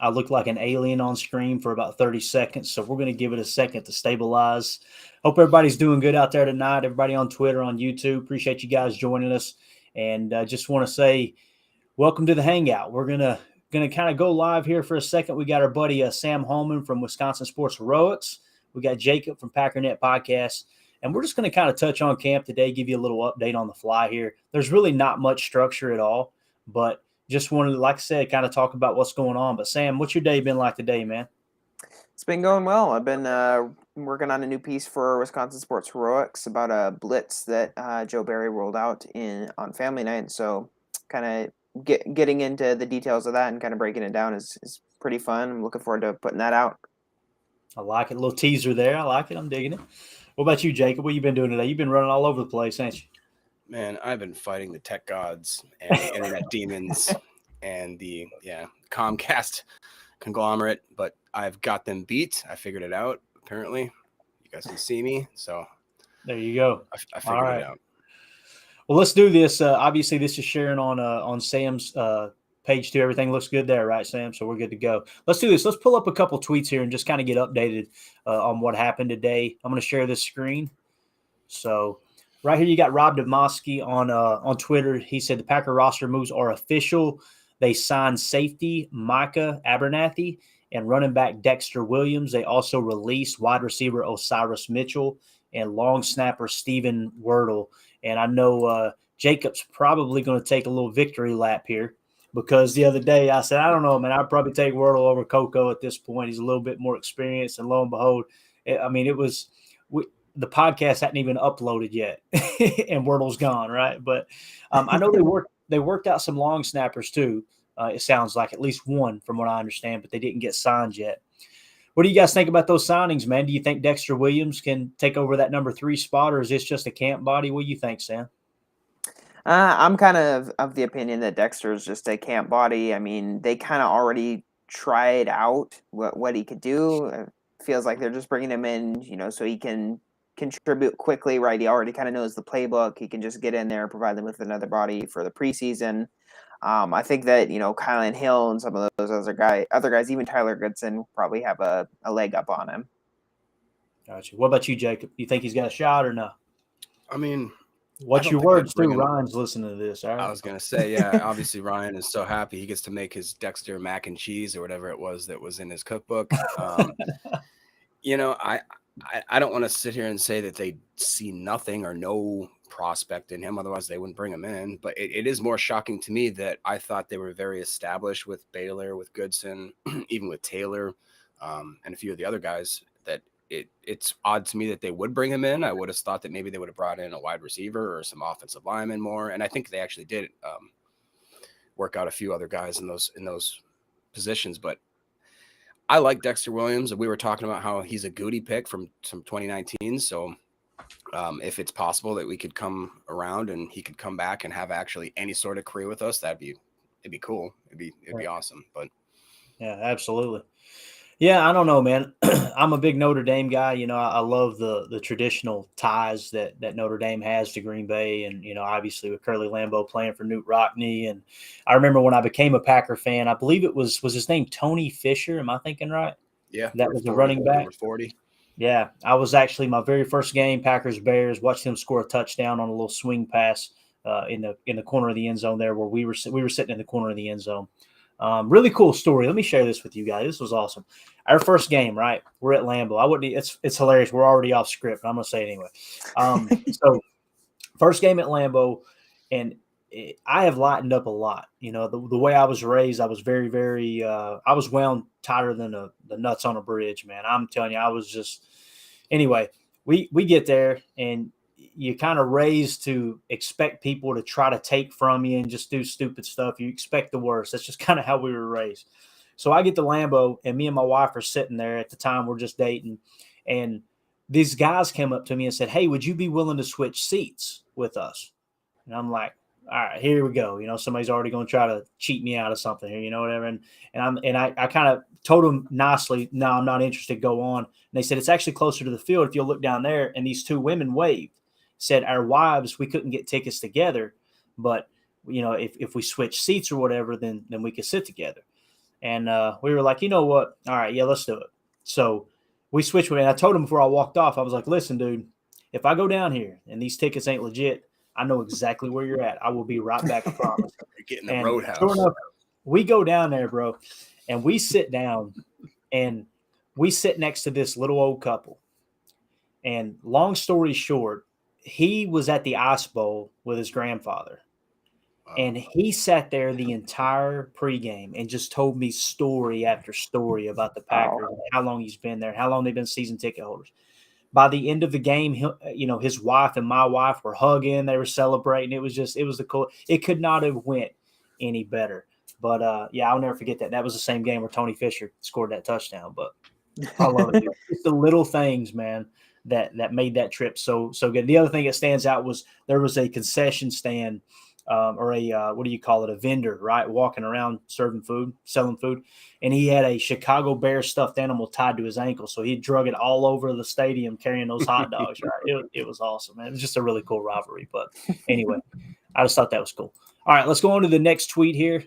I looked like an alien on screen for about 30 seconds, so we're going to give it a second to stabilize. Hope everybody's doing good out there tonight. Everybody on Twitter, on YouTube, appreciate you guys joining us. And just want to say, welcome to the Hangout. We're gonna kind of go live here for a second. We got our buddy Sam Holman from Wisconsin Sports Heroics. We got Jacob from Packernet Podcast. And we're just going to kind of touch on camp today, give you a little update on the fly here. There's really not much structure at all, but just wanted to, like I said, kind of talk about what's going on. But Sam, what's your day been like today, man? It's been going well. I've been working on a new piece for Wisconsin Sports Heroics about a blitz that Joe Barry rolled out on Family Night. So kind of getting into the details of that and kind of breaking it down is pretty fun. I'm looking forward to putting that out. I like it. A little teaser there. I like it. I'm digging it. What about you, Jacob? What you been doing today? You've been running all over the place, ain't you? Man, I've been fighting the tech gods and the internet demons and the Comcast conglomerate, but I've got them beat. I figured it out. Apparently, you guys can see me, so there you go. I figured it out. Well, let's do this. Obviously, this is sharing on Sam's page too. Everything looks good there, right, Sam? So we're good to go. Let's do this. Let's pull up a couple tweets here and just kind of get updated on what happened today. I'm going to share this screen. So right here, you got Rob Demoski on Twitter. He said the Packer roster moves are official. They signed safety Micah Abernathy and running back Dexter Williams. They also released wide receiver Osiris Mitchell and long snapper Stephen Wordle. And I know Jacob's probably going to take a little victory lap here, because the other day I said, I don't know, man, I'd probably take Wordle over Coco at this point. He's a little bit more experienced, and lo and behold, the podcast hadn't even uploaded yet, and Wordle's gone, right? But I know they worked out some long snappers too. It sounds like at least one, from what I understand, but they didn't get signed yet. What do you guys think about those signings, man? Do you think Dexter Williams can take over that number 3 spot, or is this just a camp body? What do you think, Sam? I'm kind of the opinion that Dexter is just a camp body. I mean, they kind of already tried out what he could do. It feels like they're just bringing him in, so he can contribute quickly, right? He already kind of knows the playbook. He can just get in there, provide them with another body for the preseason. I think that, Kylan Hill and some of those other guys, even Tyler Goodson, probably have a leg up on him. Gotcha. What about you, Jacob? You think he's got a shot or no? I mean, what's your words too? Ryan's listening to this. All right? I was going to say, yeah, obviously Ryan is so happy he gets to make his Dexter mac and cheese or whatever it was that was in his cookbook. I don't want to sit here and say that they see nothing or no prospect in him. Otherwise, they wouldn't bring him in. But it is more shocking to me that I thought they were very established with Baylor, with Goodson, even with Taylor, and a few of the other guys, that it's odd to me that they would bring him in. I would have thought that maybe they would have brought in a wide receiver or some offensive linemen more. And I think they actually did work out a few other guys in those positions. But I like Dexter Williams. We were talking about how he's a goody pick from 2019. So if it's possible that we could come around and he could come back and have actually any sort of career with us, it'd be cool. It'd be awesome. But yeah, absolutely. Yeah, I don't know, man. I'm a big Notre Dame guy. I love the traditional ties that Notre Dame has to Green Bay, and obviously with Curly Lambeau playing for Newt Rockne. And I remember when I became a Packer fan, I believe it was his name Tony Fisher. Am I thinking right? Yeah, that was the running back. Number 40. Yeah, I was actually my very first game, Packers Bears. Watched him score a touchdown on a little swing pass in the corner of the end zone there, where we were sitting in the corner of the end zone. Really cool story. Let me share this with you guys. This was awesome. Our first game, right? We're at Lambeau. It's hilarious. We're already off script, but I'm going to say it anyway. So first game at Lambeau, and I have lightened up a lot. The way I was raised, I was very, very, I was wound tighter than the nuts on a bridge, man. I'm telling you, I was just, anyway, we get there, and you're kind of raised to expect people to try to take from you and just do stupid stuff. You expect the worst. That's just kind of how we were raised. So I get to Lambeau, and me and my wife are sitting there. At the time, we're just dating. And these guys came up to me and said, "Hey, would you be willing to switch seats with us?" And I'm like, all right, here we go. Somebody's already going to try to cheat me out of something here, whatever. And I kind of told them nicely, no, I'm not interested. Go on. And they said, it's actually closer to the field. If you'll look down there. And these two women waved. Said our wives, we couldn't get tickets together, but if we switch seats or whatever, then we could sit together. And we were like, you know what? All right, yeah, let's do it. So we switched with it. And I told him before I walked off, I was like, listen, dude, if I go down here and these tickets ain't legit, I know exactly where you're at. I will be right back, I promise. You're getting the And roadhouse. sure enough, we go down there, bro, and we sit down, and we sit next to this little old couple. And long story short, he was at the Ice Bowl with his grandfather. And he sat there the entire pregame and just told me story after story about the Packers, and how long he's been there, how long they've been season ticket holders. By the end of the game, his wife and my wife were hugging, they were celebrating. It was the cool. It could not have went any better. But yeah, I'll never forget that. That was the same game where Tony Fisher scored that touchdown. But I love it. It's the little things, man, that made that trip so good. The other thing that stands out was there was a concession stand. Or what do you call it? A vendor, right? Walking around selling food. And he had a Chicago Bears stuffed animal tied to his ankle. So he drug it all over the stadium carrying those hot dogs, right? It was awesome, man. It was just a really cool rivalry. But anyway, I just thought that was cool. All right, let's go on to the next tweet here.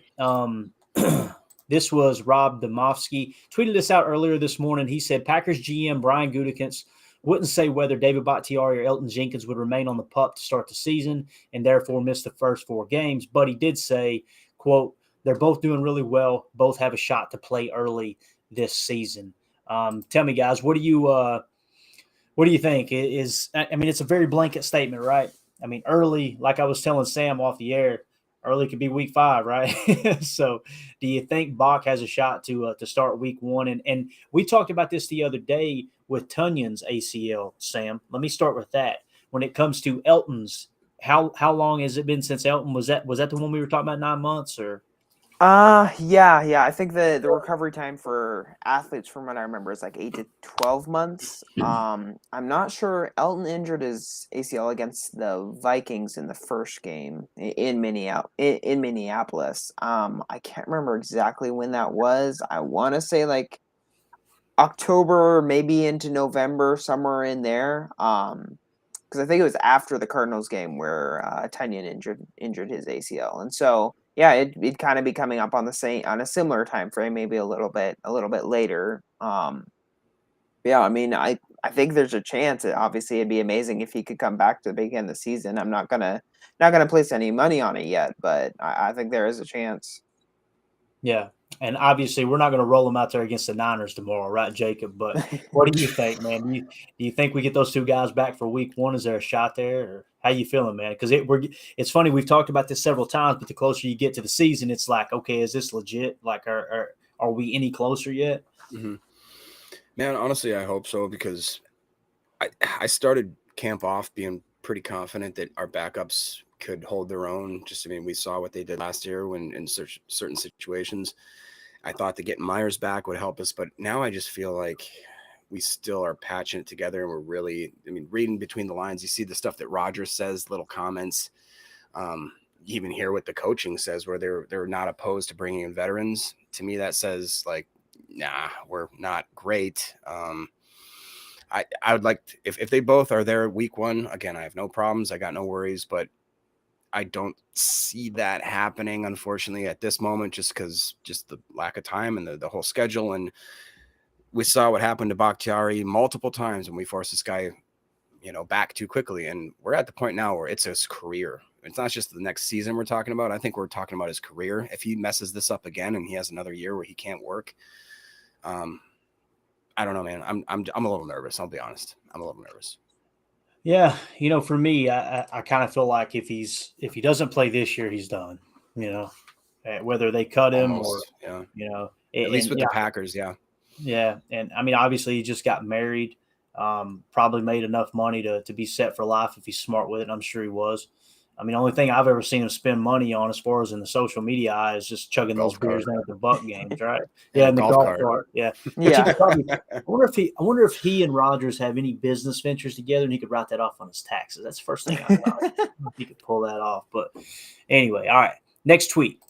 This was Rob Domofsky. Tweeted this out earlier this morning. He said, Packers GM Brian Gutekunst wouldn't say whether David Bakhtiari or Elton Jenkins would remain on the PUP to start the season and therefore miss the first 4 games. But he did say, quote, they're both doing really well. Both have a shot to play early this season. Tell me, guys, what do you think? It's a very blanket statement, right? I mean, early, like I was telling Sam off the air, early could be week 5, right? So do you think Bach has a shot to start week 1? And we talked about this the other day with Tunyon's ACL, Sam. Let me start with that. When it comes to Elton's, how long has it been since Elton? Was that the one we were talking about, 9 months or? Yeah. I think the recovery time for athletes, from what I remember, is like 8 to 12 months. I'm not sure. Elton injured his ACL against the Vikings in the first game in Minneapolis. I can't remember exactly when that was. I want to say like October, maybe into November, somewhere in there. Because I think it was after the Cardinals game where Tunyon injured his ACL, and so yeah, it'd kind of be coming up on a similar time frame, maybe a little bit later. Yeah, I mean, I think there's a chance. Obviously, it'd be amazing if he could come back to the beginning of the season. I'm not gonna place any money on it yet, but I think there is a chance. Yeah. And obviously, we're not going to roll them out there against the Niners tomorrow, right, Jacob? But what do you think, man? Do you think we get those 2 guys back for week 1? Is there a shot there? Or how you feeling, man? Because it's funny. We've talked about this several times, but the closer you get to the season, it's like, okay, is this legit? Like, are we any closer yet? Mm-hmm. Man, honestly, I hope so, because I started camp off being pretty confident that our backups could hold their own. We saw what they did last year when in certain situations. I thought that getting Myers back would help us, but now I just feel like we still are patching it together, and we're really, reading between the lines, you see the stuff that Rodgers says, little comments. You even hear what the coaching says, where they're not opposed to bringing in veterans. To me, that says like, nah, we're not great. I would like if they both are there week 1, again, I have no problems. I got no worries, but I don't see that happening, unfortunately, at this moment, just the lack of time and the whole schedule. And we saw what happened to Bakhtiari multiple times when we forced this guy, back too quickly. And we're at the point now where it's his career. It's not just the next season we're talking about. I think we're talking about his career. If he messes this up again and he has another year where he can't work, I don't know, man. I'm a little nervous. I'll be honest. I'm a little nervous. Yeah, for me, I kind of feel like if he doesn't play this year, he's done. Whether they cut him Almost, or at least with the Packers, yeah. Yeah, and obviously he just got married. Probably made enough money to be set for life if he's smart with it. I'm sure he was. The only thing I've ever seen him spend money on, as far as in the social media eye, is just chugging those beers down at the Buck games, right? Yeah, and the golf cart. Yeah. I wonder if he and Rodgers have any business ventures together, and he could write that off on his taxes. That's the first thing I thought. If he could pull that off. But anyway, all right. Next tweet.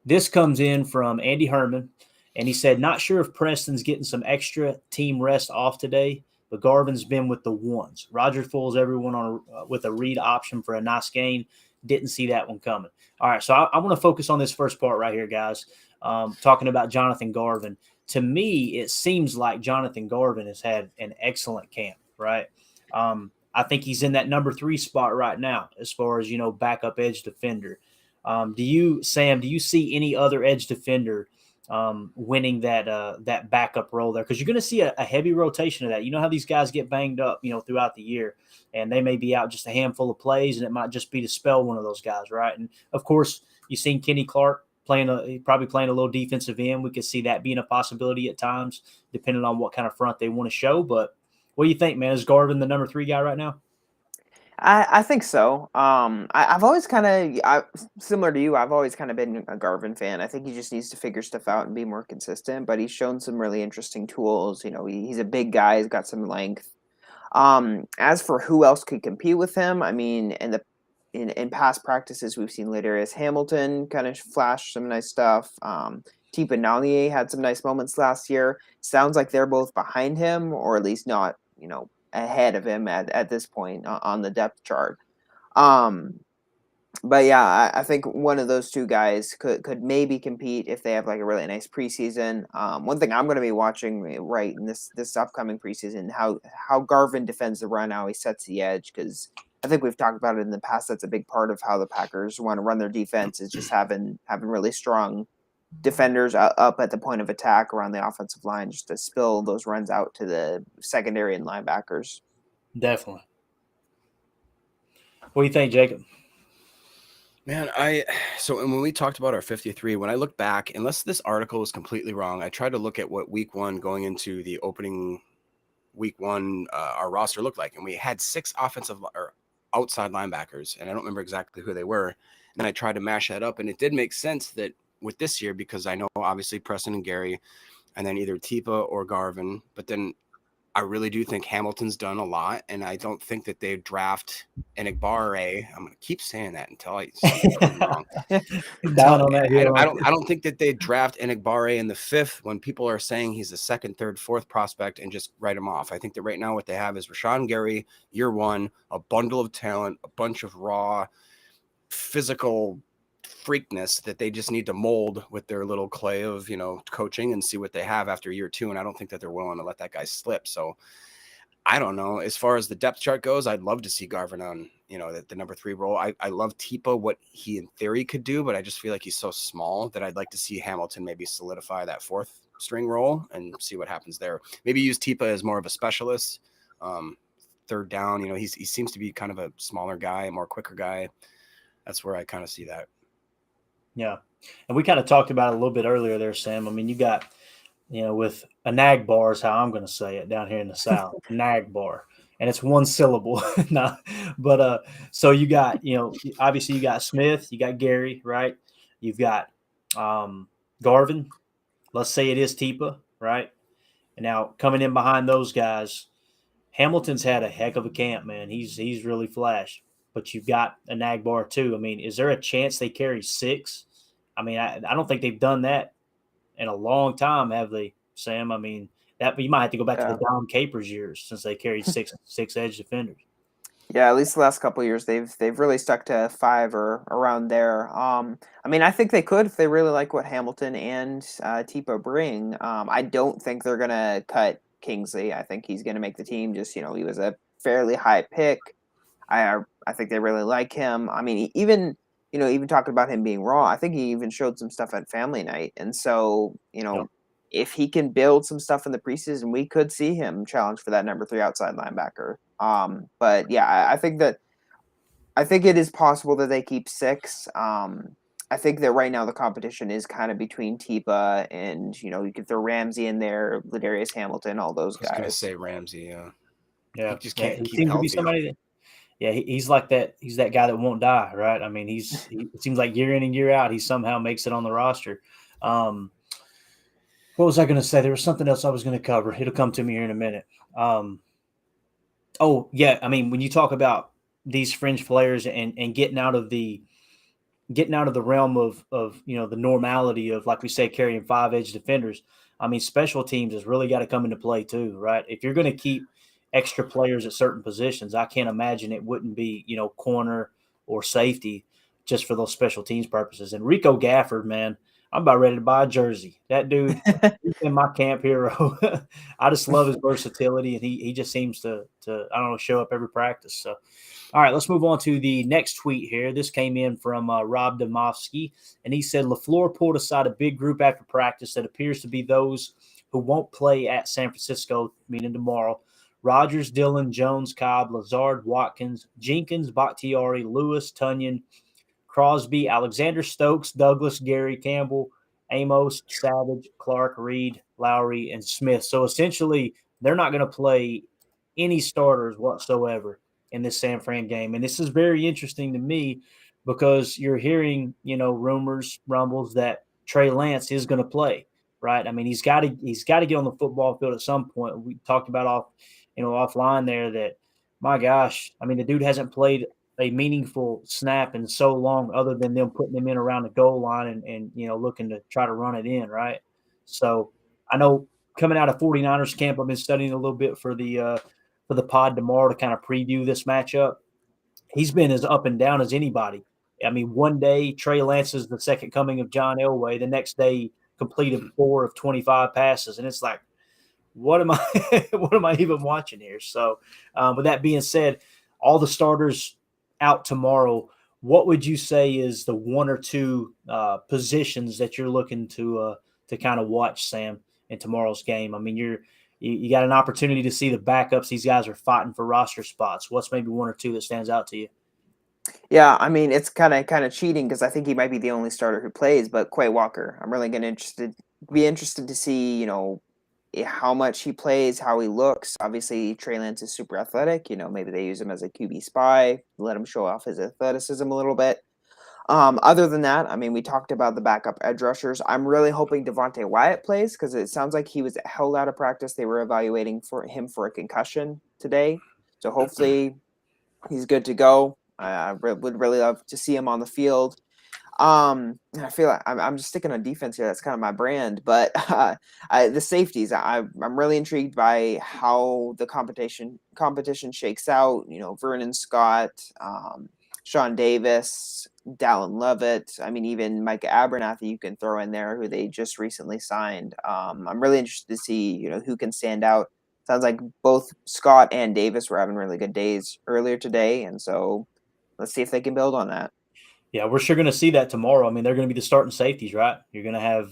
This comes in from Andy Herman, and he said, not sure if Preston's getting some extra team rest off today, but Garvin's been with the ones. Rodgers fools everyone with a read option for a nice gain. Didn't see that one coming. All right, so I want to focus on this first part right here, guys. talking about Jonathan Garvin. To me, it seems like Jonathan Garvin has had an excellent camp, right? I think he's in that number 3 spot right now as far as, backup edge defender. Sam, do you see any other edge defender winning that backup role there? Because you're going to see a heavy rotation of that. You know how these guys get banged up, throughout the year, and they may be out just a handful of plays, and it might just be to spell one of those guys, right? And of course, you've seen Kenny Clark probably playing a little defensive end. We could see that being a possibility at times, depending on what kind of front they want to show. But what do you think, man? Is Garvin the number 3 guy right now? I think so. I've always kind of, similar to you, I've always kind of been a Garvin fan. I think he just needs to figure stuff out and be more consistent, but he's shown some really interesting tools. He's a big guy. He's got some length. As for who else could compete with him, I mean, in past practices, we've seen Ladarius Hamilton kind of flash some nice stuff. Tipa Nalier had some nice moments last year. Sounds like they're both behind him, or at least not, ahead of him at this point on the depth chart. But yeah, I think one of those 2 guys could maybe compete if they have like a really nice preseason. One thing I'm going to be watching right in this upcoming preseason, how Garvin defends the run, how he sets the edge, because I think we've talked about it in the past. That's a big part of how the Packers want to run their defense, is just having really strong defenders up at the point of attack around the offensive line, just to spill those runs out to the secondary and linebackers. Definitely. What do you think, Jacob? Man, so when we talked about our 53, when I look back, unless this article is completely wrong, I tried to look at what week 1 going into the opening week 1 our roster looked like, and we had 6 offensive or outside linebackers, and I don't remember exactly who they were. And then I tried to mash that up, and it did make sense that with this year, because I know obviously Preston and Gary, and then either Tipa or Garvin, but then I really do think Hamilton's done a lot, and I don't think that they draft Enigbare. I'm going to keep saying that until I say it wrong. Down on that hill. I don't think that they draft Enigbare in the 5th when people are saying he's a 2nd, 3rd, 4th prospect and just write him off. I think that right now what they have is Rashawn Gary, year 1, a bundle of talent, a bunch of raw physical freakness that they just need to mold with their little clay of, coaching, and see what they have after year 2. And I don't think that they're willing to let that guy slip. So I don't know. As far as the depth chart goes, I'd love to see Garvin on, the number 3 role. I love Tipa, what he in theory could do, but I just feel like he's so small that I'd like to see Hamilton maybe solidify that 4th string role and see what happens there. Maybe use Tipa as more of a specialist. 3rd down, he seems to be kind of a smaller guy, a more quicker guy. That's where I kind of see that. Yeah. And we kind of talked about it a little bit earlier there, Sam. I mean, you got, with a Nagbar is how I'm going to say it down here in the South, Nagbar. And it's 1 syllable. But so you got, obviously you got Smith, you got Gary, right? You've got Garvin. Let's say it is Tipa, right? And now coming in behind those guys, Hamilton's had a heck of a camp, man. He's really flashed. But you've got a Nagbar too. I mean, is there a chance they carry 6? I mean, I don't think they've done that in a long time, have they, Sam? I mean, that you might have to go back to the Dom Capers years since they carried 6 edge defenders. Yeah, at least the last couple of years, they've really stuck to 5 or around there. I mean, I think they could if they really like what Hamilton and Tipa bring. I don't think they're gonna cut Kingsley. I think he's gonna make the team. Just he was a fairly high pick. I think they really like him. I mean, even talking about him being raw, I think he even showed some stuff at family night. And so, if he can build some stuff in the preseason, we could see him challenge for that number 3 outside linebacker. But yeah, I think it is possible that they keep 6. I think that right now the competition is kind of between Tipa and, you could throw Ramsey in there, Ladarius Hamilton, all those guys. I was going to say Ramsey, yeah. Yeah. He just can't keep seems healthy. To be somebody that, yeah, he's like that. He's that guy that won't die, right? I mean, it seems like year in and year out, he somehow makes it on the roster. What was I going to say? There was something else I was going to cover. It'll come to me here in a minute. Oh, yeah. I mean, when you talk about these fringe players and getting out of the realm of the normality of, like we say, carrying 5 edge defenders, I mean, special teams has really got to come into play too, right? If you're going to keep extra players at certain positions, I can't imagine it wouldn't be, corner or safety just for those special teams purposes. And Rico Gafford, man, I'm about ready to buy a jersey. That dude, he's been my camp hero. I just love his versatility, and he just seems to I don't know, show up every practice. So, all right, let's move on to the next tweet here. This came in from Rob Domofsky, and he said LaFleur pulled aside a big group after practice that appears to be those who won't play at San Francisco, meaning tomorrow. Rodgers, Dillon, Jones, Cobb, Lazard, Watkins, Jenkins, Bakhtiari, Lewis, Tunyon, Crosby, Alexander Stokes, Douglas, Gary, Campbell, Amos, Savage, Clark, Reed, Lowry, and Smith. So essentially, they're not going to play any starters whatsoever in this San Fran game. And this is very interesting to me because you're hearing, rumors, rumbles that Trey Lance is going to play, right? I mean, he's got to get on the football field at some point. We talked about offline there that, my gosh, I mean, the dude hasn't played a meaningful snap in so long other than them putting him in around the goal line and looking to try to run it in, right? So I know coming out of 49ers camp, I've been studying a little bit for the pod tomorrow to kind of preview this matchup. He's been as up and down as anybody. I mean, one day Trey Lance is the second coming of John Elway. The next day completed 4 of 25 passes. And it's like, what am I even watching here? So with that being said, all the starters out tomorrow, what would you say is the one or two positions that you're looking to kind of watch, Sam, in tomorrow's game? I mean, you got an opportunity to see the backups. These guys are fighting for roster spots. What's maybe one or two that stands out to you? Yeah, I mean, it's kind of cheating because I think he might be the only starter who plays, but Quay Walker, I'm really be interested to see, how much he plays, how he looks. Obviously, Trey Lance is super athletic. Maybe they use him as a QB spy, let him show off his athleticism a little bit. Other than that, I mean, we talked about the backup edge rushers. I'm really hoping Devonte Wyatt plays because it sounds like he was held out of practice. They were evaluating for him for a concussion today. So hopefully he's good to go. I would really love to see him on the field. I feel like I'm just sticking on defense here. That's kind of my brand, but the safeties, I'm really intrigued by how the competition shakes out. Vernon Scott, Sean Davis, Dallin Levitt. I mean, even Micah Abernathy you can throw in there, who they just recently signed. I'm really interested to see, who can stand out. Sounds like both Scott and Davis were having really good days earlier today, and so let's see if they can build on that. Yeah, we're sure going to see that tomorrow. I mean, they're going to be the starting safeties, right? You're going to have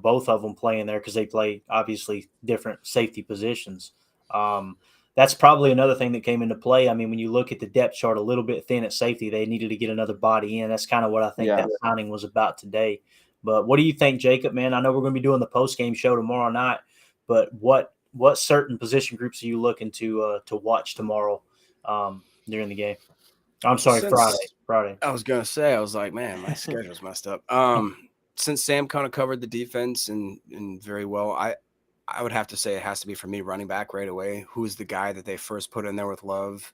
both of them playing there because they play obviously different safety positions. That's probably another thing that came into play. I mean, when you look at the depth chart a little bit thin at safety, they needed to get another body in. That's kind of what I think that signing was about today. But what do you think, Jacob, man? I know we're going to be doing the post-game show tomorrow night, but what certain position groups are you looking to watch tomorrow during the game? I'm sorry, Friday. I was going to say, I was like, man, my schedule's messed up. Since Sam kind of covered the defense and very well, I would have to say it has to be for me running back right away. Who's the guy that they first put in there with Love?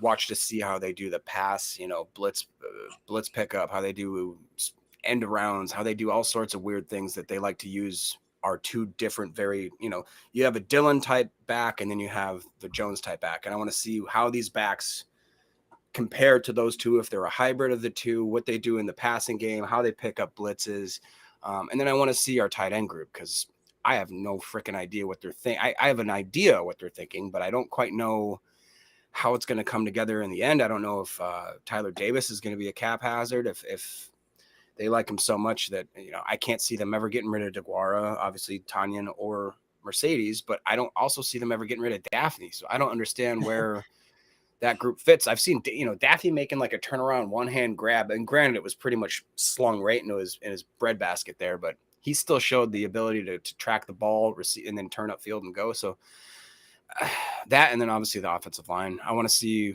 Watch to see how they do the pass, blitz pickup, how they do end arounds, how they do all sorts of weird things that they like to use are two different, you have a Dillon type back and then you have the Jones type back. And I want to see how these backs compare to those two, if they're a hybrid of the two, what they do in the passing game, how they pick up blitzes. And then I want to see our tight end group because I have no freaking idea what they're thinking. I have an idea what they're thinking, but I don't quite know how it's going to come together in the end. I don't know if Tyler Davis is going to be a cap hazard, if they like him so much that, I can't see them ever getting rid of DeGuara, obviously Tunyon or Mercedes, but I don't also see them ever getting rid of Daphne. So I don't understand where that group fits. I've seen, Daphne making like a turnaround one-hand grab, and granted it was pretty much slung right into his breadbasket there, but he still showed the ability to track the ball, receive, and then turn up field and go. So that, and then obviously the offensive line. I want to see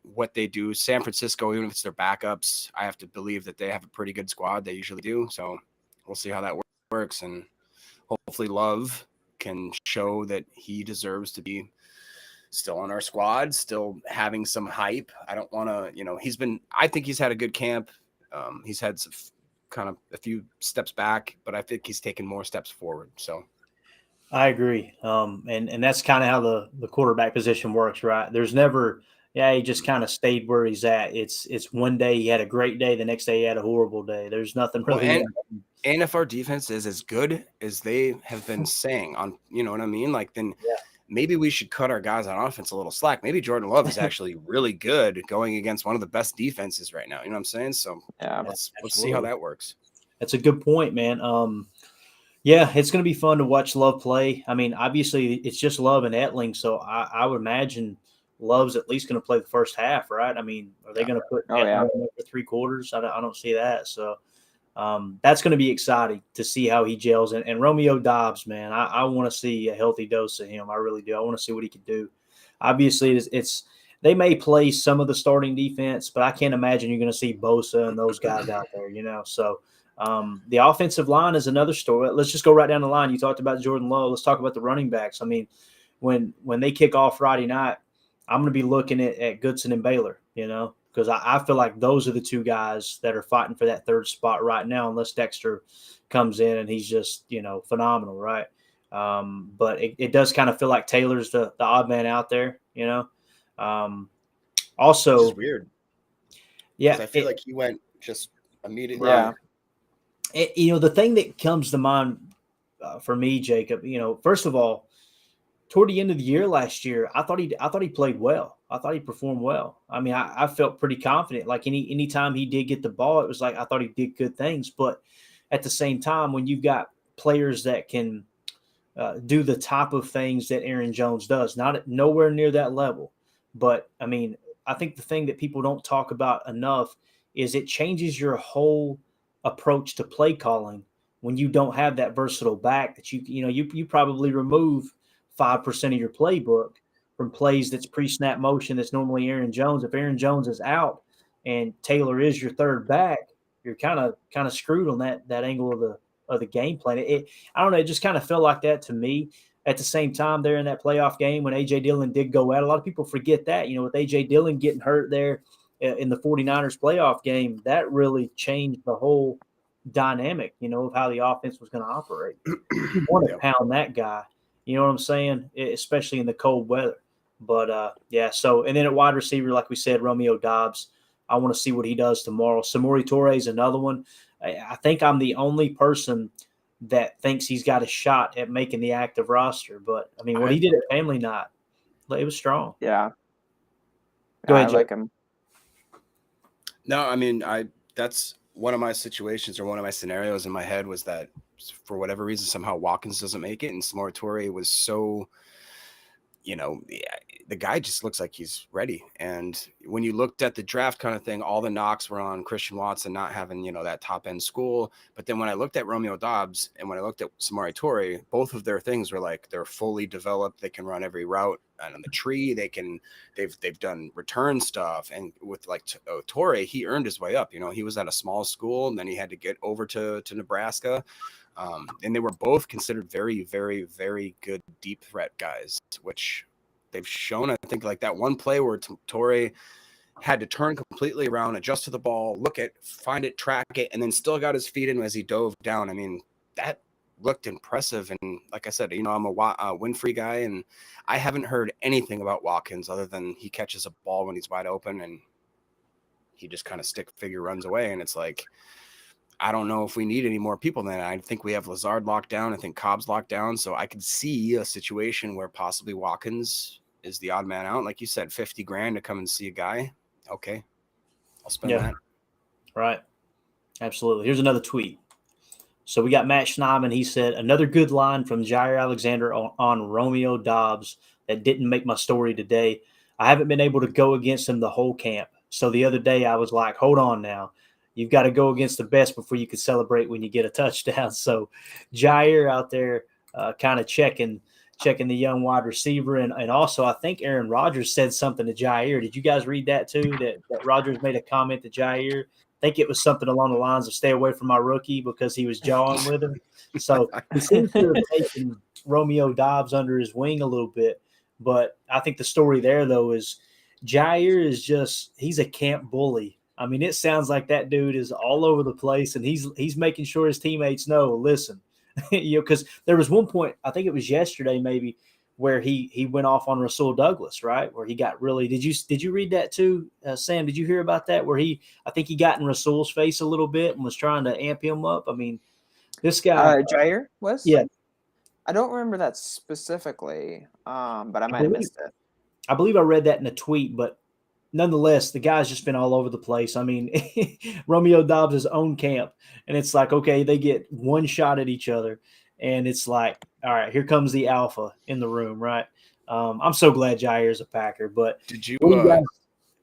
what they do. San Francisco, even if it's their backups, I have to believe that they have a pretty good squad. They usually do. So we'll see how that works. And hopefully Love can show that he deserves to be still on our squad, still having some hype. I don't want to, I think he's had a good camp. He's had some kind of a few steps back, but I think he's taken more steps forward. So I agree. And that's kind of how the quarterback position works, right? There's never Yeah, he just kind of stayed where he's at. It's one day he had a great day, the next day he had a horrible day. There's nothing Well, really. and if our defense is as good as they have been saying on, you know what I mean? Like, then Yeah. maybe we should cut our guys on offense a little slack. Maybe Jordan Love is actually really good going against one of the best defenses right now. You know what I'm saying? So Yeah. let's see how that works. That's a good point, man. Yeah, it's going to be fun to watch Love play. I mean, obviously, it's just Love and Etling, so I would imagine Love's at least going to play the first half, right? I mean, are they going to put Etling in for 3 quarters? I don't see that. So that's going to be exciting to see how he gels. And Romeo Dobbs, man, I want to see a healthy dose of him. I really do. I want to see what he can do. Obviously, it's they may play some of the starting defense, but I can't imagine you're going to see Bosa and those guys out there, So the offensive line is another story. Let's just go right down the line. You talked about Jordan Love. Let's talk about the running backs. I mean, when they kick off Friday night, I'm going to be looking at Goodson and Baylor, because I feel like those are the 2 guys that are fighting for that 3rd spot right now, unless Dexter comes in and he's just, phenomenal, right? But it does kind of feel like Taylor's the odd man out there, Also, it's weird. Yeah. I feel like he went just immediately. Yeah. The thing that comes to mind for me, Jacob, first of all, toward the end of the year last year, I thought he played well. I thought he performed well. I mean, I felt pretty confident. Like any time he did get the ball, it was like I thought he did good things. But at the same time, when you've got players that can do the type of things that Aaron Jones does, nowhere near that level. But I mean, I think the thing that people don't talk about enough is it changes your whole approach to play calling when you don't have that versatile back that you probably remove 5% of your playbook from plays that's pre-snap motion that's normally Aaron Jones. If Aaron Jones is out and Taylor is your 3rd back, you're kind of screwed on that angle of the game plan. I don't know, it just kind of felt like that to me. At the same time, there in that playoff game when A.J. Dillon did go out, a lot of people forget that, with A.J. Dillon getting hurt there in the 49ers playoff game, that really changed the whole dynamic, of how the offense was going to operate. You want to pound that guy, you know what I'm saying? Especially in the cold weather. But, so, and then at wide receiver, like we said, Romeo Dobbs, I want to see what he does tomorrow. Samori Toure is another one. I think I'm the only person that thinks he's got a shot at making the active roster. But, I mean, what he did at Family Night, it was strong. Yeah. Go ahead, I like him. No, I mean, that's one of my situations or one of my scenarios in my head was that for whatever reason, somehow Watkins doesn't make it. And Samori Toure was so, the guy just looks like he's ready. And when you looked at the draft kind of thing, all the knocks were on Christian Watson not having, that top end school. But then when I looked at Romeo Dobbs and when I looked at Samori Toure, both of their things were like, they're fully developed. They can run every route on the tree. They've done return stuff. And with like Toure, he earned his way up. He was at a small school and then he had to get over to Nebraska. And they were both considered very, very, very good deep threat guys, which they've shown. I think like that one play where Toure had to turn completely around, adjust to the ball, find it, track it, and then still got his feet in as he dove down. I mean, that looked impressive. And like I said, I'm a Winfrey guy, and I haven't heard anything about Watkins other than he catches a ball when he's wide open and he just kind of stick figure runs away. And it's like, I don't know if we need any more people than that. I think we have Lazard locked down. I think Cobb's locked down. So I could see a situation where possibly Watkins is the odd man out. Like you said, $50,000 to come and see a guy. Okay. I'll spend that. Right. Absolutely. Here's another tweet. So we got Matt Schneidman. He said, another good line from Jair Alexander on Romeo Dobbs that didn't make my story today. I haven't been able to go against him the whole camp. So the other day I was like, hold on now. You've got to go against the best before you can celebrate when you get a touchdown. So Jair out there kind of checking the young wide receiver. And also I think Aaron Rodgers said something to Jair. Did you guys read that too? That Rodgers made a comment to Jair? I think it was something along the lines of stay away from my rookie because he was jawing with him. So he seems to have taken Romeo Dobbs under his wing a little bit. But I think the story there, though, is Jair is he's a camp bully. I mean, it sounds like that dude is all over the place, and he's making sure his teammates know, listen, because there was one point, I think it was yesterday maybe, where he went off on Rasul Douglas, right? Where he got really. Did you read that too, Sam? Did you hear about that? Where I think he got in Rasul's face a little bit and was trying to amp him up. I mean, this guy, Jair was? yeah, I don't remember that specifically, but I might have believe- missed it. I believe I read that in a tweet, but nonetheless, the guy's just been all over the place. I mean, Romeo Dobbs' own camp, and it's like, okay, they get one shot at each other, and it's like, all right, here comes the alpha in the room, right? I'm so glad Jair's a Packer, but Did you what are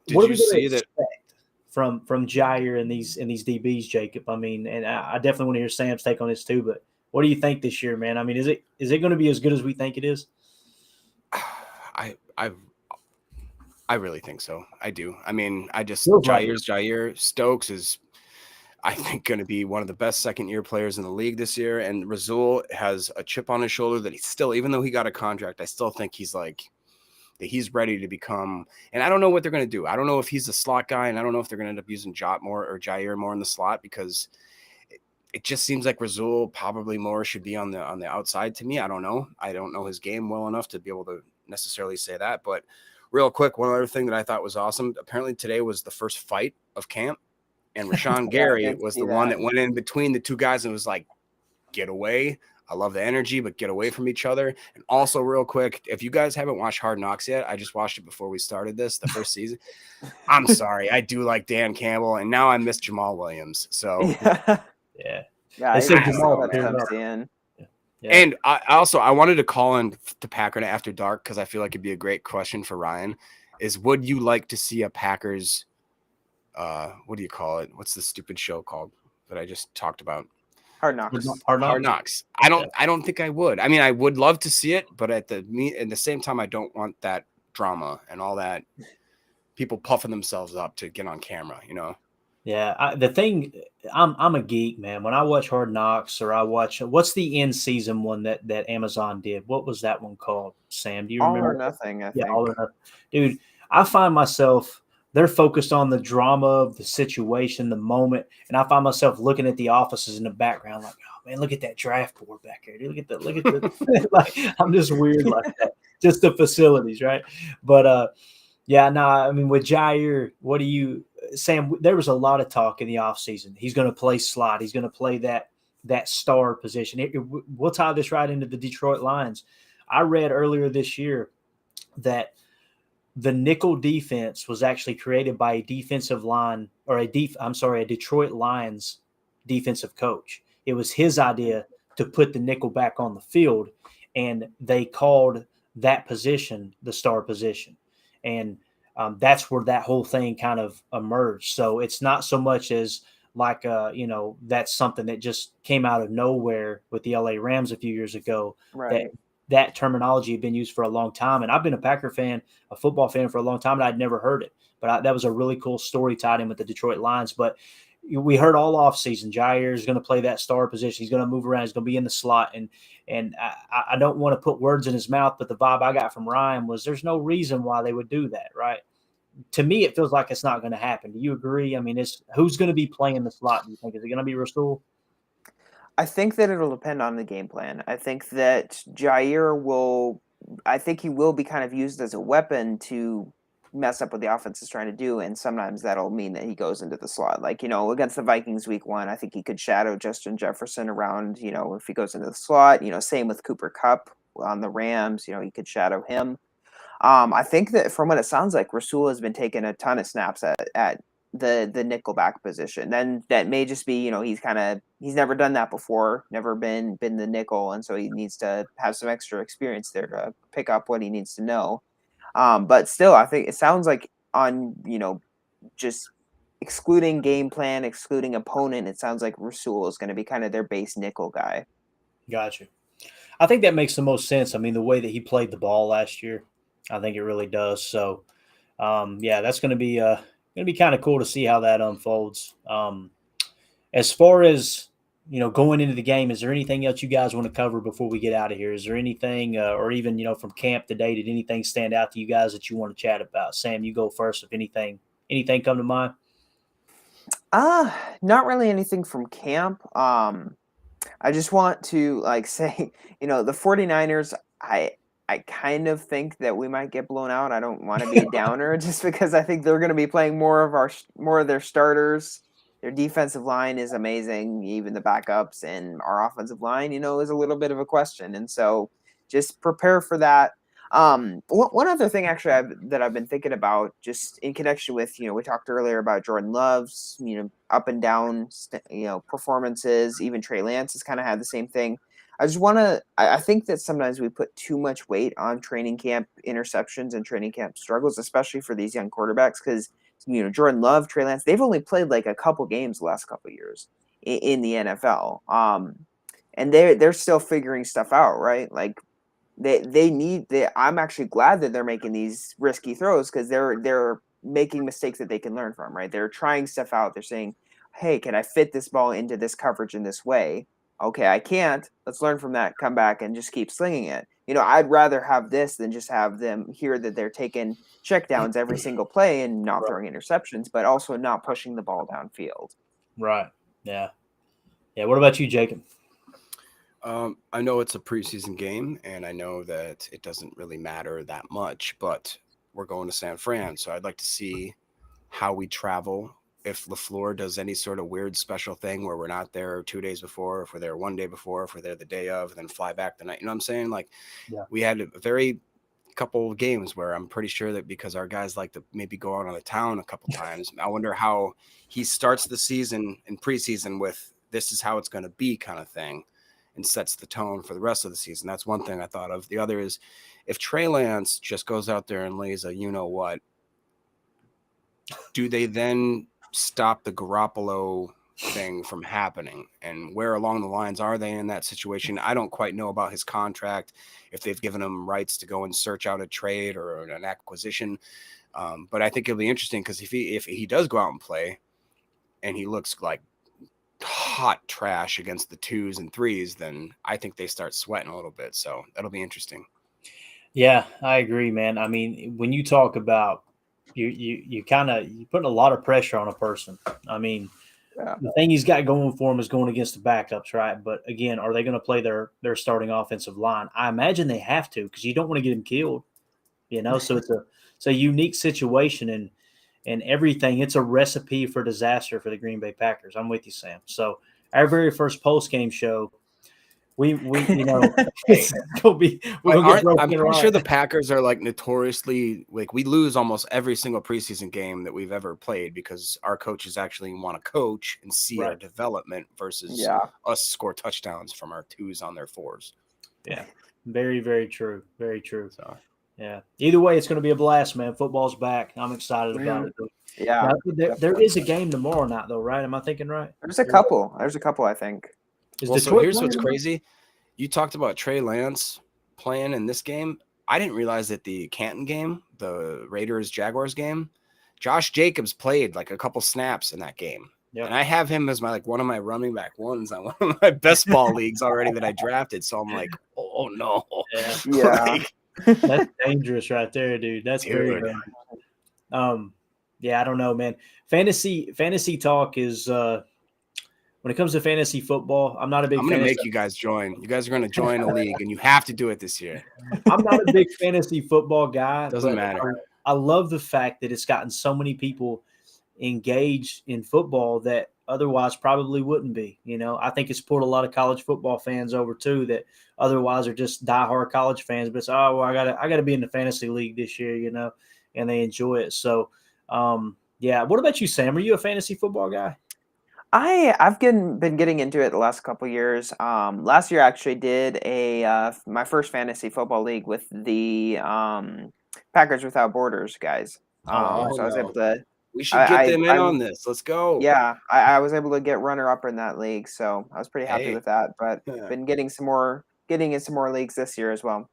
did we you gonna see that? expect from Jair and these DBs, Jacob? I mean, and I definitely want to hear Sam's take on this too. But what do you think this year, man? I mean, is it going to be as good as we think it is? I really think so. I do. I mean, Feels like it. Jair Stokes is, I think, going to be one of the best second-year players in the league this year. And Rasul has a chip on his shoulder that he's still, even though he got a contract, I still think he's ready to become. And I don't know what they're going to do. I don't know if he's the slot guy, and I don't know if they're going to end up using Jair more in the slot, because it just seems like Rasul probably more should be on the outside to me. I don't know. I don't know his game well enough to be able to necessarily say that, but. Real quick, one other thing that I thought was awesome. Apparently today was the first fight of camp, and Rashawn Gary was the one that went in between the two guys and was like, get away. I love the energy, but get away from each other. And also real quick, if you guys haven't watched Hard Knocks yet, I just watched it before we started this, the first season. I'm sorry. I do like Dan Campbell, and now I miss Jamal Williams. So Yeah. I said said Jamal that appeared comes up. in. Yeah. And I wanted to call in to Packer After Dark because I feel like it'd be a great question for Ryan. Is would you like to see a Packers? What do you call it? What's the stupid show called that I just talked about? Hard Knocks. Hard Knocks. I don't think I would. I mean, I would love to see it, but at the same time, I don't want that drama and all that people puffing themselves up to get on camera. You know. Yeah, the thing, I'm a geek, man. When I watch Hard Knocks or I watch what's the end season one that Amazon did? What was that one called, Sam? Do you All remember? or Nothing, I Yeah, think. All or Nothing. Dude, I find myself they're focused on the drama of the situation, the moment, and I find myself looking at the offices in the background, like, oh man, look at that draft board back there. Dude, look at the like I'm just weird like that. Just the facilities, right? But yeah, no, I mean with Jair, what do you Sam, there was a lot of talk in the offseason. He's going to play slot. He's going to play that star position. We'll tie this right into the Detroit Lions. I read earlier this year that the nickel defense was actually created by a defensive line or a Detroit Lions defensive coach. It was his idea to put the nickel back on the field, and they called that position the star position. And that's where that whole thing kind of emerged. So it's not so much as like, that's something that just came out of nowhere with the LA Rams a few years ago. Right. That terminology had been used for a long time. And I've been a Packer fan, a football fan for a long time, and I'd never heard it. But that was a really cool story tied in with the Detroit Lions. But we heard all offseason, Jair is going to play that star position. He's going to move around. He's going to be in the slot. And I don't want to put words in his mouth, but the vibe I got from Ryan was there's no reason why they would do that, right? To me, it feels like it's not going to happen. Do you agree? I mean, who's going to be playing the slot, do you think? Is it going to be Rasul? I think that it'll depend on the game plan. I think that Jair will be kind of used as a weapon to mess up what the offense is trying to do, and sometimes that'll mean that he goes into the slot. Like, against the Vikings week 1, I think he could shadow Justin Jefferson around, if he goes into the slot. Same with Cooper Kupp on the Rams, he could shadow him. I think that from what it sounds like, Rasul has been taking a ton of snaps at the nickelback position. Then that may just be, he's never done that before, never been the nickel, and so he needs to have some extra experience there to pick up what he needs to know. But still, I think it sounds like on, just excluding game plan, excluding opponent, it sounds like Rasul is going to be kind of their base nickel guy. Gotcha. I think that makes the most sense. I mean, the way that he played the ball last year, I think it really does. So, that's going to be kind of cool to see how that unfolds. As far as, going into the game, is there anything else you guys want to cover before we get out of here? Is there anything, or even, from camp today, did anything stand out to you guys that you want to chat about? Sam, you go first. If anything come to mind? Not really anything from camp. I just want to say, the 49ers, I kind of think that we might get blown out. I don't want to be a downer just because I think they're going to be playing more of their starters. Their defensive line is amazing, even the backups, and our offensive line, is a little bit of a question. And so just prepare for that. One other thing actually that I've been thinking about, just in connection with, we talked earlier about Jordan Love's, up and down, performances. Even Trey Lance has kind of had the same thing. I think that sometimes we put too much weight on training camp interceptions and training camp struggles, especially for these young quarterbacks, because, Jordan Love, Trey Lance, they've only played like a couple games the last couple of years in the NFL. And they're still figuring stuff out, right? Like I'm actually glad that they're making these risky throws, because they're making mistakes that they can learn from, right? They're trying stuff out. They're saying, hey, can I fit this ball into this coverage in this way? Okay, I can't. Let's learn from that. Come back and just keep slinging it. I'd rather have this than just have them hear that they're taking checkdowns every single play and not throwing interceptions, but also not pushing the ball downfield. Right. Yeah. Yeah. What about you, Jacob? I know it's a preseason game, and I know that it doesn't really matter that much, but we're going to San Fran, so I'd like to see how we travel. If LaFleur does any sort of weird special thing where we're not there 2 days before, if we're there one day before, if we're there the day of, then fly back the night. You know what I'm saying? Like, we had a very couple of games where I'm pretty sure that because our guys like to maybe go out on the town a couple times, I wonder how he starts the season in preseason with this is how it's going to be kind of thing, and sets the tone for the rest of the season. That's one thing I thought of. The other is if Trey Lance just goes out there and lays a you-know-what, do they then stop the Garoppolo thing from happening? And where along the lines are they in that situation? I don't quite know about his contract, if they've given him rights to go and search out a trade or an acquisition. But I think it'll be interesting, because if he does go out and play and he looks like hot trash against the 2s and 3s, then I think they start sweating a little bit. So that'll be interesting. Yeah, I agree, man. I mean, when you talk about you putting a lot of pressure on a person. I mean, the thing he's got going for him is going against the backups, right? But again, are they going to play their starting offensive line? I imagine they have to, because you don't want to get him killed, So it's a unique situation, and everything. It's a recipe for disaster for the Green Bay Packers. I'm with you, Sam. So our very first post game show, we it's gonna be. I'm pretty sure the Packers are like notoriously, like, we lose almost every single preseason game that we've ever played because our coaches actually want to coach and see our development versus us score touchdowns from our 2s on their 4s. Yeah, very, very true. Very true. So, yeah. Either way, it's going to be a blast, man. Football's back. I'm excited about it. Yeah. Now, there is a game tomorrow night, though, right? Am I thinking right? There's a couple, I think. So here's what's crazy. You talked about Trey Lance playing in this game. I didn't realize that the Canton game, the Raiders-Jaguars game, Josh Jacobs played like a couple snaps in that game. Yep. And I have him as one of my running back ones on one of my best ball leagues already that I drafted. So I'm like, oh no. Yeah. That's dangerous right there, dude. That's very dangerous. Yeah, I don't know, man. Fantasy talk is when it comes to fantasy football, I'm not a big fan. I'm going to make you guys join. You guys are going to join a league, and you have to do it this year. I'm not a big fantasy football guy. Doesn't matter. I love the fact that it's gotten so many people engaged in football that otherwise probably wouldn't be. I think it's pulled a lot of college football fans over too that otherwise are just diehard college fans. But it's, I gotta be in the fantasy league this year, and they enjoy it. So, yeah. What about you, Sam? Are you a fantasy football guy? I've been getting into it the last couple of years. Last year I actually did my first fantasy football league with the Packers Without Borders guys. So I was able to. We should get them in on this. Let's go. Yeah, I was able to get runner up in that league, so I was pretty happy with that. But been getting in some more leagues this year as well.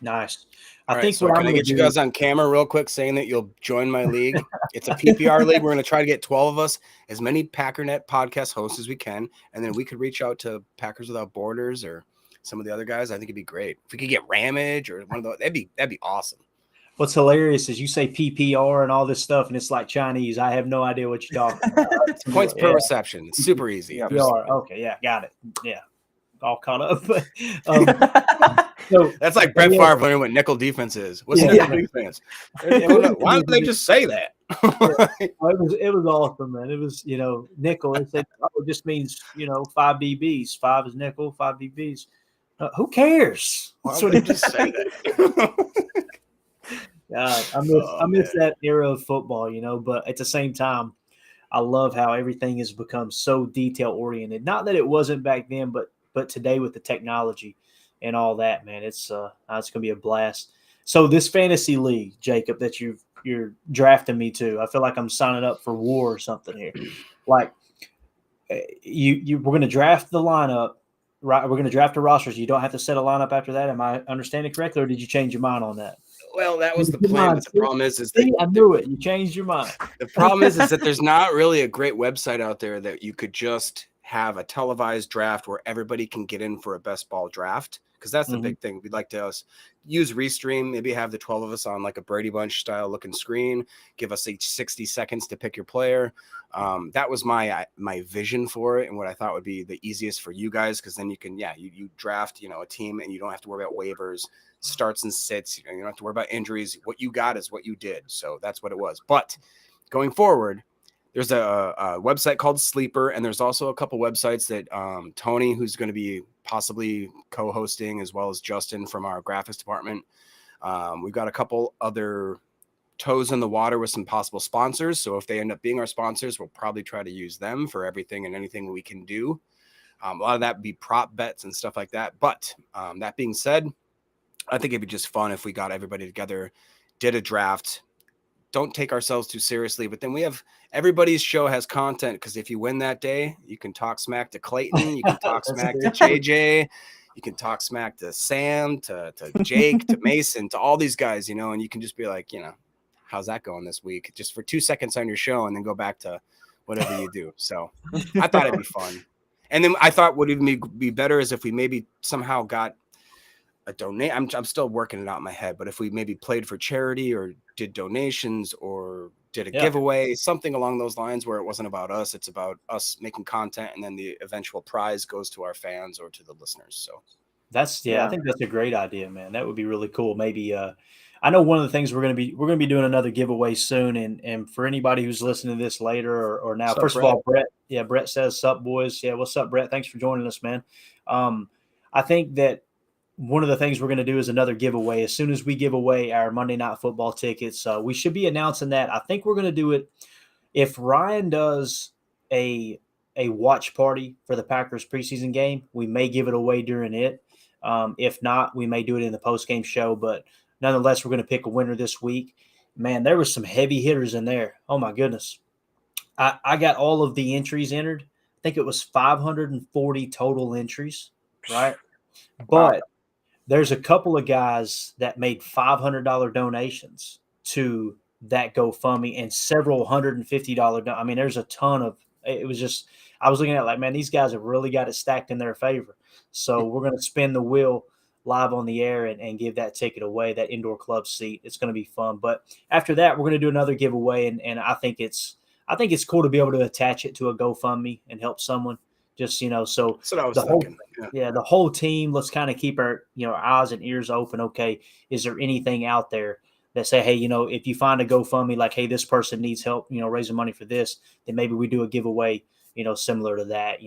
Nice. I think. So can I get you guys on camera real quick saying that you'll join my league? It's a PPR league. We're going to try to get 12 of us, as many Packernet podcast hosts as we can, and then we could reach out to Packers Without Borders or some of the other guys. I think it'd be great if we could get Ramage or one of those. That'd be awesome. What's hilarious is you say PPR and all this stuff, and it's like Chinese. I have no idea what you're talking about. It's points per reception. It's super easy. PPR. Okay, yeah, got it. Yeah, all caught up. So That's like Brett Favre learning what nickel defense is. What's Yeah. nickel defense? Why don't they just say that? it was awesome, man. It was, nickel. It said, it just means, 5 BBs. 5 is nickel, 5 BBs. Who cares? Why That's would what they just say that? God, I miss that era of football, but at the same time, I love how everything has become so detail oriented. Not that it wasn't back then, but today with the technology and all that, man, it's gonna be a blast. So this fantasy league, Jacob, that you're drafting me to, I feel like I'm signing up for war or something here. Like we're gonna draft the lineup, right? We're gonna draft the rosters. You don't have to set a lineup after that. Am I understanding correctly, or did you change your mind on that? Well, that was the plan, but the problem is I knew it. You changed your mind. The problem is that there's not really a great website out there that you could just have a televised draft where everybody can get in for a best ball draft. Because that's the big thing. We'd like to use Restream, maybe have the 12 of us on like a Brady Bunch style looking screen, give us each 60 seconds to pick your player. That was my vision for it and what I thought would be the easiest for you guys, because then you can, you draft, a team and you don't have to worry about waivers, starts and sits. You don't have to worry about injuries. What you got is what you did. So that's what it was. But going forward, there's a website called Sleeper, and there's also a couple websites that Tony, who's going to be possibly co-hosting, as well as Justin from our graphics department. We've got a couple other toes in the water with some possible sponsors. So if they end up being our sponsors, we'll probably try to use them for everything and anything we can do. A lot of that would be prop bets and stuff like that. But that being said, I think it'd be just fun if we got everybody together, did a draft. Don't take ourselves too seriously, but then everybody's show has content, because if you win that day, you can talk smack to Clayton, you can talk smack to JJ, you can talk smack to Sam, to Jake, to Mason, to all these guys, and you can just be like, how's that going this week? Just for 2 seconds on your show, and then go back to whatever you do. So I thought it'd be fun. And then I thought what would be better is if we maybe somehow got a donate. I'm still working it out in my head, but if we maybe played for charity or did donations or did a giveaway, something along those lines, where it wasn't about us, it's about us making content, and then the eventual prize goes to our fans or to the listeners. So I think that's a great idea, man. That would be really cool. Maybe I know one of the things we're gonna be doing another giveaway soon, and for anybody who's listening to this later or now, first of all, Brett, Brett says, "Sup, boys." Yeah, what's up, Brett? Thanks for joining us, man. I think that one of the things we're going to do is another giveaway. As soon as we give away our Monday Night Football tickets, we should be announcing that. I think we're going to do it if Ryan does a watch party for the Packers preseason game. We may give it away during it. If not, we may do it in the post-game show. But nonetheless, we're going to pick a winner this week. Man, there were some heavy hitters in there. Oh, my goodness. I got all of the entries entered. I think it was 540 total entries, right? But there's a couple of guys that made $500 donations to that GoFundMe and several $150. I mean, there's a ton of it. Was just, I was looking at like, man, these guys have really got it stacked in their favor. So we're going to spin the wheel live on the air and give that ticket away, that indoor club seat. It's going to be fun. But after that, we're going to do another giveaway. And I think it's cool to be able to attach it to a GoFundMe and help someone. Just, so that's what I was thinking. The whole team, let's kind of keep our, eyes and ears open. Okay. Is there anything out there that say, hey, if you find a GoFundMe, like, hey, this person needs help, raising money for this, then maybe we do a giveaway, similar to that,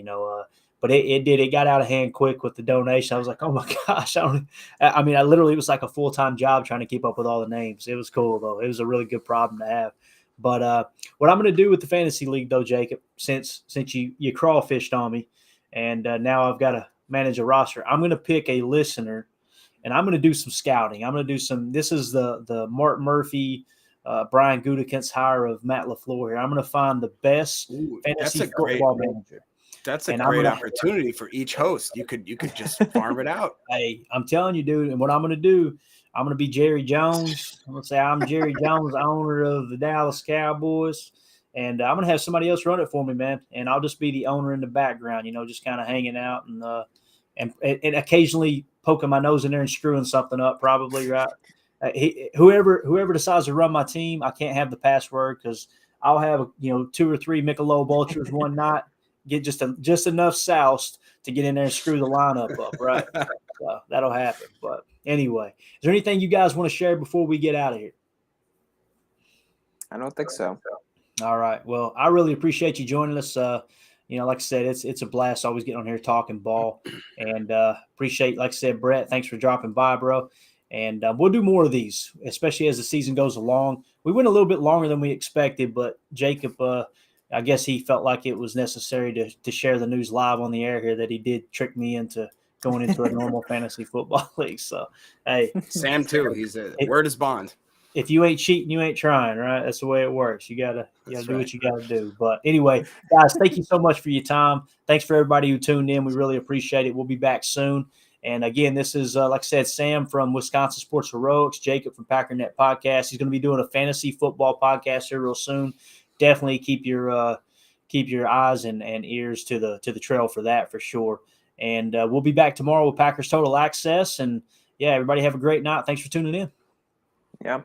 but it got out of hand quick with the donation. I was like, oh my gosh. I literally, it was like a full-time job trying to keep up with all the names. It was cool though. It was a really good problem to have. But what I'm going to do with the fantasy league, though, Jacob, since you crawfished on me, and now I've got to manage a roster, I'm going to pick a listener, and I'm going to do some scouting. I'm going to do some. This is the Mark Murphy, Brian Gutekunst's hire of Matt LaFleur here. I'm going to find the best fantasy football manager. That's a great opportunity for each host. You could just farm it out. Hey, I'm telling you, dude. And what I'm going to do, I'm going to be Jerry Jones. I'm going to say I'm Jerry Jones, owner of the Dallas Cowboys. And I'm going to have somebody else run it for me, man. And I'll just be the owner in the background, just kind of hanging out and occasionally poking my nose in there and screwing something up, probably, right? Whoever decides to run my team, I can't have the password because I'll have, 2 or 3 Michelob Ultras one night, get just enough soused to get in there and screw the lineup up, right? So that'll happen. But anyway, is there anything you guys want to share before we get out of here? I don't think so. All right. Well, I really appreciate you joining us. Like I said, it's a blast always getting on here talking ball, and appreciate, like I said, Brett. Thanks for dropping by, bro. And we'll do more of these, especially as the season goes along. We went a little bit longer than we expected, but Jacob, I guess he felt like it was necessary to share the news live on the air here that he did trick me into going into a normal fantasy football league. So, hey, Sam too. He's a word is bond. If you ain't cheating, you ain't trying, right? That's the way it works. You gotta do what you gotta do. But anyway, guys, thank you so much for your time. Thanks for everybody who tuned in. We really appreciate it. We'll be back soon. And again, this is, like I said, Sam from Wisconsin Sports Heroics, Jacob from Packernet Podcast. He's going to be doing a fantasy football podcast here real soon. Definitely keep your eyes and ears to the trail for that for sure. And we'll be back tomorrow with Packers Total Access. And yeah, everybody have a great night. Thanks for tuning in. Yeah.